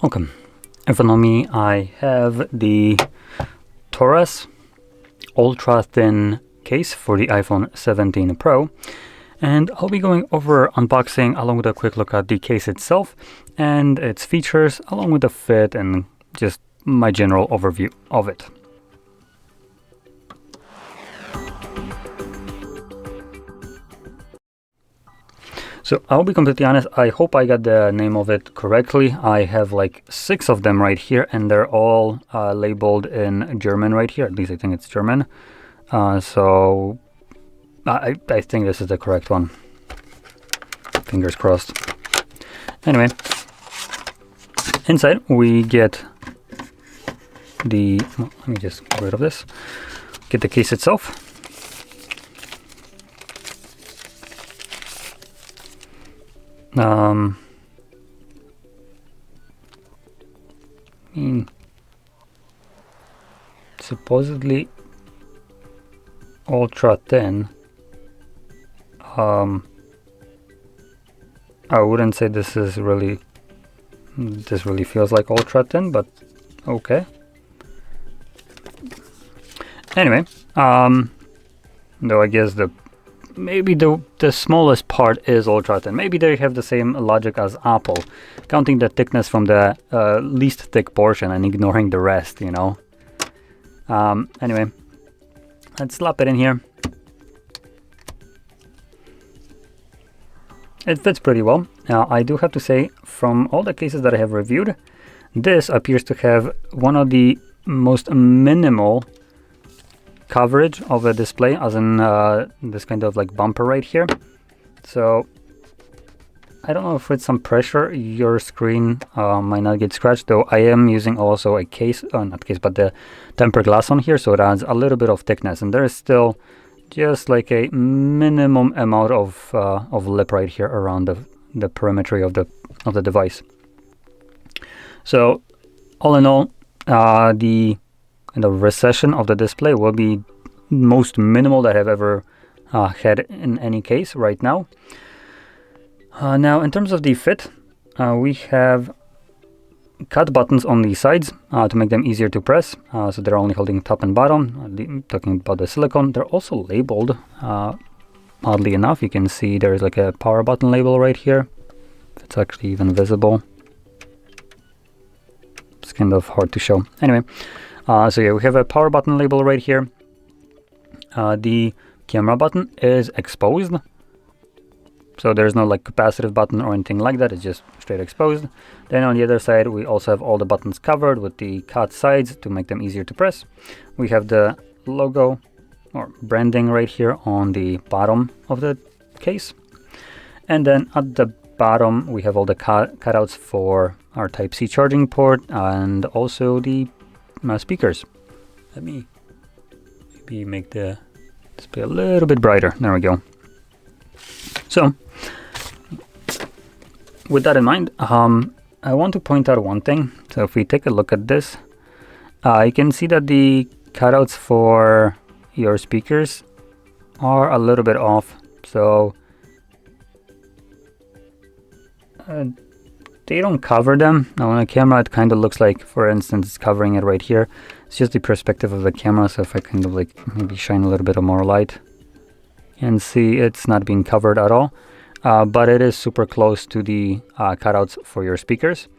Welcome. In front of me I have the TORRAS Ultra Thin Case for the iPhone 17 Pro, and I'll be going over unboxing along with a quick look at the case itself and its features, along with the fit and just my general overview of it. So I'll be completely honest, I hope I got the name of it correctly. I have like 6 of them right here, and they're all labeled in German right here. At least I think it's German. So I think this is the correct one. Fingers crossed. Anyway, inside we get the, well, let me just get rid of this. Get the case itself. Supposedly ultra thin. I wouldn't say this really feels like ultra thin, but okay. Anyway, though I guess maybe the smallest part is ultra thin. Maybe they have the same logic as Apple, counting the thickness from the least thick portion and ignoring the rest, you know. Anyway, let's slap it in here. It fits pretty well. Now, I do have to say, from all the cases that I have reviewed, this appears to have one of the most minimal coverage of a display, as in this kind of like bumper right here. So I don't know if with some pressure your screen might not get scratched, though I am using also a case, not case, but the tempered glass on here, so it adds a little bit of thickness, and there is still just like a minimum amount of lip right here around the perimetry of the device. So all in all, the recession of the display will be most minimal that I've ever had in any case right now. Now, in terms of the fit, we have cut buttons on the sides to make them easier to press. So they're only holding top and bottom. Talking about the silicone, they're also labeled. Oddly enough, you can see there's like a power button label right here. It's actually even visible. It's kind of hard to show. Anyway, so yeah, we have a power button label right here. The camera button is exposed. So there's no like capacitive button or anything like that, it's just straight exposed. Then on the other side we also have all the buttons covered with the cut sides to make them easier to press. We have the logo or branding right here on the bottom of the case. And then at the bottom we have all the cutouts for our Type-C charging port and also the speakers. Let me maybe make the display a little bit brighter. There we go. So, with that in mind, I want to point out one thing. So if we take a look at this, you can see that the cutouts for your speakers are a little bit off. So they don't cover them. Now on a camera it kind of looks like, for instance, it's covering it right here. It's just the perspective of the camera, so if I kind of like maybe shine a little bit of more light, you can see it's not being covered at all. But it is super close to the cutouts for your speakers,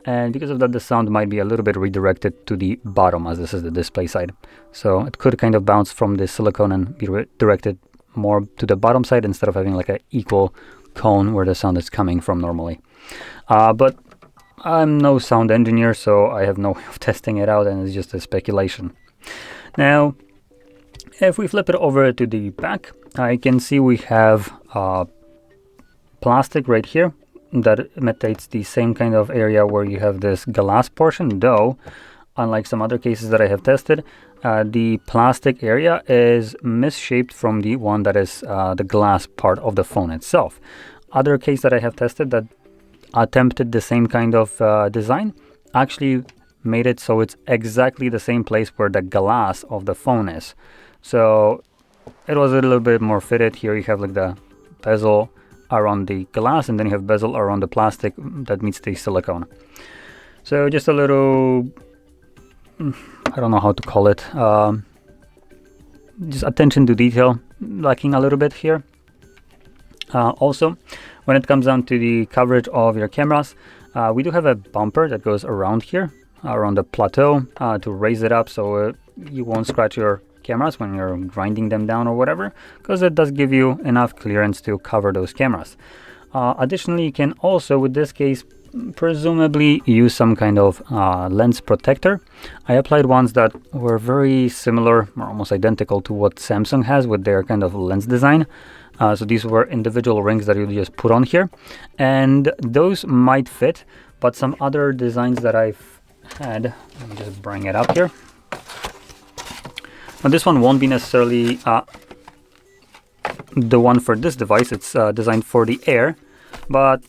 and because of that the sound might be a little bit redirected to the bottom, as this is the display side. So it could kind of bounce from the silicone and be directed more to the bottom side instead of having like an equal cone where the sound is coming from normally. But I'm no sound engineer, so I have no way of testing it out, and it's just a speculation. Now, if we flip it over to the back, I can see we have plastic right here that imitates the same kind of area where you have this glass portion, though unlike some other cases that I have tested, the plastic area is misshaped from the one that is the glass part of the phone itself. Other case that I have tested that attempted the same kind of design actually made it so it's exactly the same place where the glass of the phone is. So it was a little bit more fitted. Here you have like the bezel around the glass, and then you have bezel around the plastic that meets the silicone. So just a little, I don't know how to call it, just attention to detail lacking a little bit here. Also, when it comes down to the coverage of your cameras, we do have a bumper that goes around here, around the plateau, to raise it up so you won't scratch your cameras when you're grinding them down or whatever, because it does give you enough clearance to cover those cameras. Additionally, you can also, with this case, presumably use some kind of lens protector. I applied ones that were very similar or almost identical to what Samsung has with their kind of lens design. So these were individual rings that you just put on here, and those might fit, but some other designs that I've had, let me just bring it up here. Now this one won't be necessarily the one for this device. It's designed for the Air, but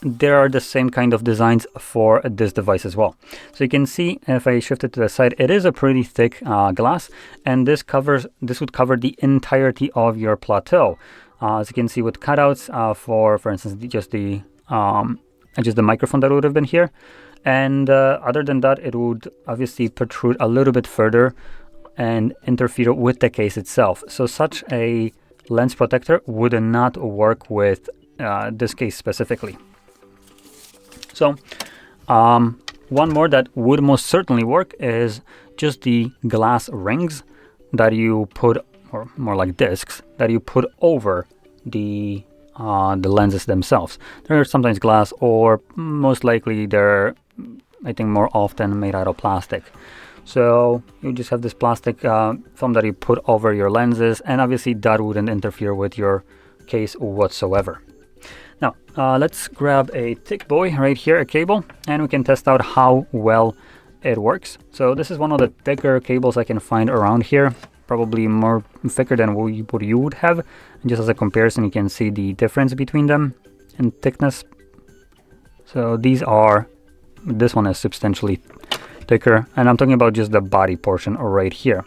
there are the same kind of designs for this device as well. So you can see, if I shift it to the side, it is a pretty thick glass, and this would cover the entirety of your plateau. As you can see, with cutouts for instance, just the microphone that would have been here, and other than that, it would obviously protrude a little bit further and interfere with the case itself. So such a lens protector would not work with this case specifically. So one more that would most certainly work is just the glass rings that you put, or more like discs, that you put over the lenses themselves. They're sometimes glass, or most likely they're, I think, more often made out of plastic. So you just have this plastic film that you put over your lenses, and obviously that wouldn't interfere with your case whatsoever. Now, let's grab a thick boy right here, a cable, and we can test out how well it works. So this is one of the thicker cables I can find around here, probably more thicker than what you would have. And just as a comparison, you can see the difference between them in thickness. So this one is substantially thicker, and I'm talking about just the body portion right here.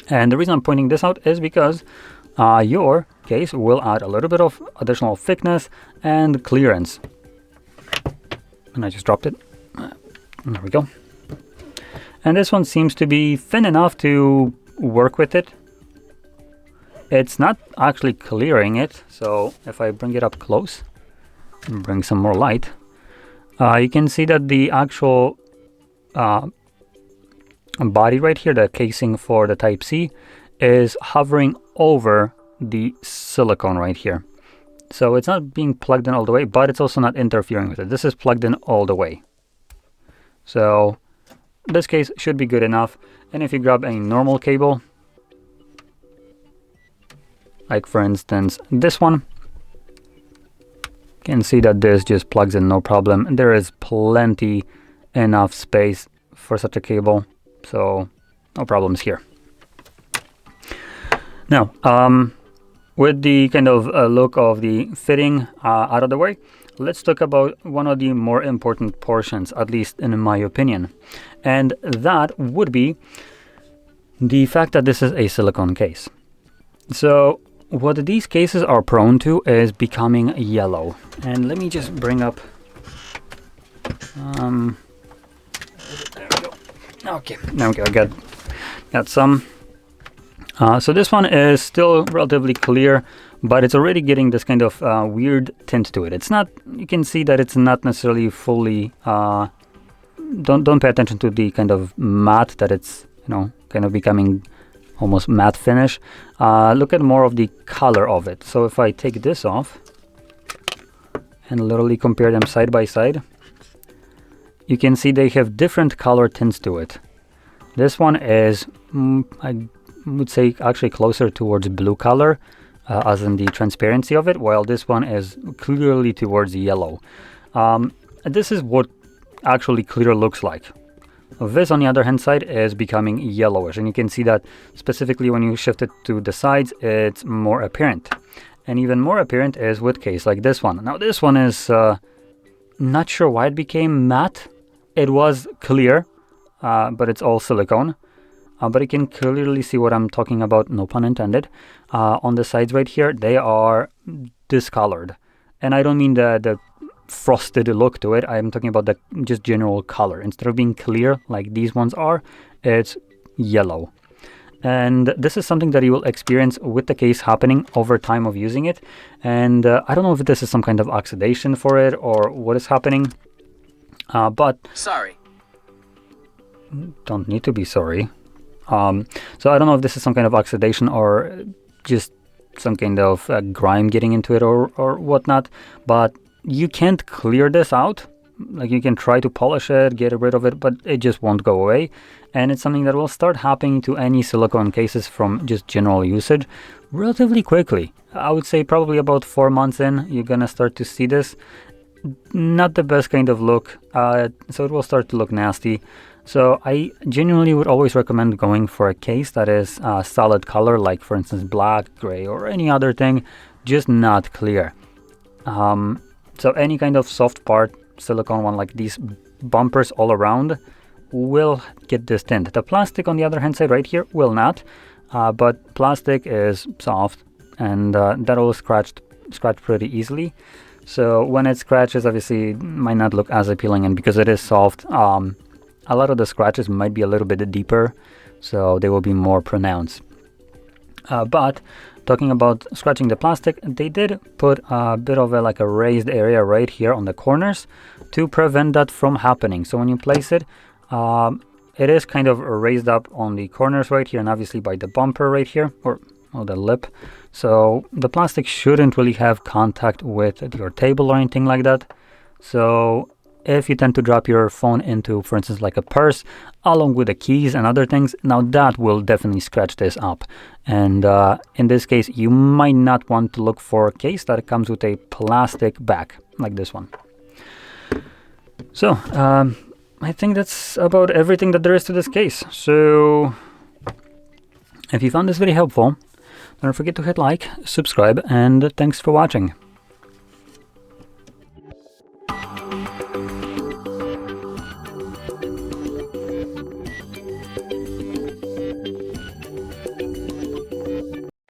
And the reason I'm pointing this out is because your case will add a little bit of additional thickness and clearance. And I just dropped it. There we go. And this one seems to be thin enough to work with it. It's not actually clearing it, so if I bring it up close and bring some more light, you can see that the actual body right here, the casing for the Type-C, is hovering over the silicone right here. So it's not being plugged in all the way, but it's also not interfering with it. This is plugged in all the way. So this case should be good enough. And if you grab a normal cable, like for instance this one, you can see that this just plugs in no problem. There is plenty enough space for such a cable, so no problems here. Now, with the kind of look of the fitting out of the way, let's talk about one of the more important portions, at least in my opinion. And that would be the fact that this is a silicone case. So what these cases are prone to is becoming yellow. And let me just bring up... there we go. Okay, there we go. I got some. So this one is still relatively clear, but it's already getting this kind of weird tint to it. It's not, you can see that it's not necessarily fully, don't pay attention to the kind of matte that it's, kind of becoming almost matte finish. Look at more of the color of it. So if I take this off and literally compare them side by side, you can see they have different color tints to it. This one is, I would say, actually closer towards blue color, as in the transparency of it, while this one is clearly towards yellow. This is what actually clear looks like. This, on the other hand side, is becoming yellowish, and you can see that specifically when you shift it to the sides, it's more apparent. And even more apparent is with case like this one. Now this one is not sure why it became matte. It was clear, but it's all silicone. But you can clearly see what I'm talking about, no pun intended. On the sides right here, they are discolored. And I don't mean the frosted look to it. I'm talking about the just general color. Instead of being clear like these ones are, it's yellow. And this is something that you will experience with the case happening over time of using it. And I don't know if this is some kind of oxidation for it or what is happening, but sorry, don't need to be sorry. So I don't know if this is some kind of oxidation or just some kind of grime getting into it or whatnot, but you can't clear this out. Like, you can try to polish it, get rid of it, but it just won't go away. And it's something that will start happening to any silicone cases from just general usage relatively quickly. I would say probably about 4 months in, you're gonna start to see this. Not the best kind of look, so it will start to look nasty. So I genuinely would always recommend going for a case that is solid color, like for instance black, gray, or any other thing, just not clear. So any kind of soft part, silicone one like these bumpers all around, will get this tint. The plastic on the other hand side right here will not, but plastic is soft and that will scratch pretty easily. So when it scratches, obviously it might not look as appealing, and because it is soft, a lot of the scratches might be a little bit deeper, so they will be more pronounced. But talking about scratching the plastic, they did put a bit of a raised area right here on the corners to prevent that from happening. So when you place it, it is kind of raised up on the corners right here, and obviously by the bumper right here, or the lip. So the plastic shouldn't really have contact with your table or anything like that. So if you tend to drop your phone into, for instance, like a purse, along with the keys and other things, now that will definitely scratch this up. And in this case, you might not want to look for a case that comes with a plastic back, like this one. So, I think that's about everything that there is to this case. So, if you found this very helpful, don't forget to hit like, subscribe, and thanks for watching.